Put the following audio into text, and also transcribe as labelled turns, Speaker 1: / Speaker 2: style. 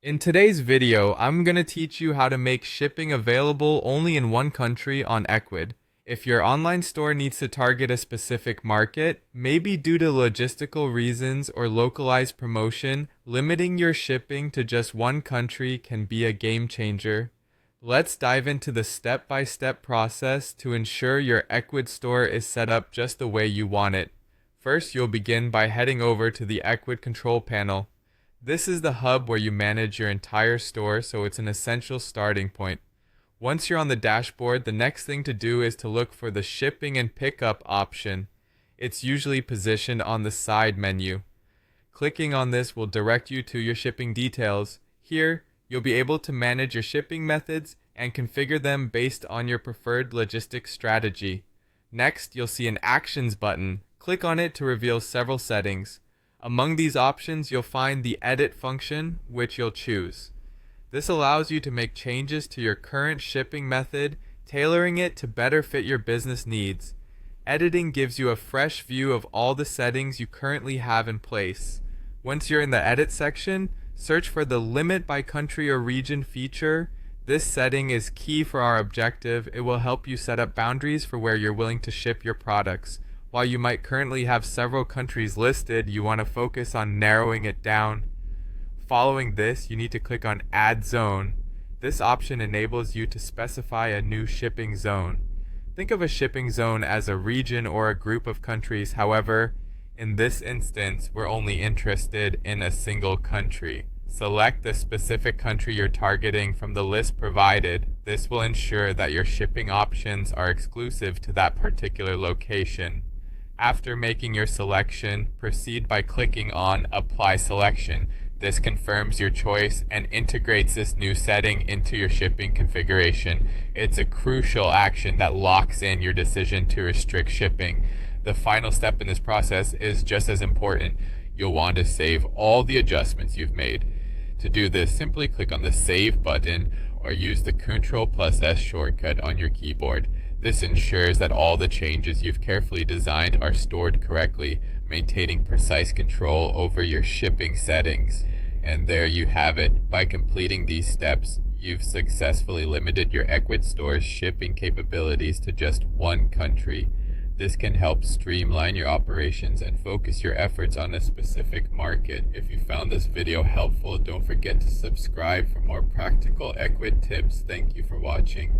Speaker 1: In today's video, I'm going to teach you how to make shipping available only in one country on Ecwid. If your online store needs to target a specific market, maybe due to logistical reasons or localized promotion, limiting your shipping to just one country can be a game changer. Let's dive into the step-by-step process to ensure your Ecwid store is set up just the way you want it. First, you'll begin by heading over to the Ecwid control panel. This is the hub where you manage your entire store, so it's an essential starting point. Once you're on the dashboard, the next thing to do is to look for the shipping and pickup option. It's usually positioned on the side menu. Clicking on this will direct you to your shipping details. Here, you'll be able to manage your shipping methods and configure them based on your preferred logistics strategy. Next, you'll see an Actions button. Click on it to reveal several settings. Among these options, you'll find the Edit function, which you'll choose. This allows you to make changes to your current shipping method, tailoring it to better fit your business needs. Editing gives you a fresh view of all the settings you currently have in place. Once you're in the Edit section, search for the Limit by Country or Region feature. This setting is key for our objective. It will help you set up boundaries for where you're willing to ship your products. While you might currently have several countries listed, you want to focus on narrowing it down. Following this, you need to click on Add Zone. This option enables you to specify a new shipping zone. Think of a shipping zone as a region or a group of countries. However, in this instance, we're only interested in a single country. Select the specific country you're targeting from the list provided. This will ensure that your shipping options are exclusive to that particular location. After making your selection, proceed by clicking on Apply Selection. This confirms your choice and integrates this new setting into your shipping configuration. It's a crucial action that locks in your decision to restrict shipping. The final step in this process is just as important. You'll want to save all the adjustments you've made. To do this, simply click on the Save button or use the Ctrl+S shortcut on your keyboard. This ensures that all the changes you've carefully designed are stored correctly, maintaining precise control over your shipping settings. And there you have it. By completing these steps, you've successfully limited your Ecwid store's shipping capabilities to just one country. This can help streamline your operations and focus your efforts on a specific market. If you found this video helpful, don't forget to subscribe for more practical Ecwid tips. Thank you for watching.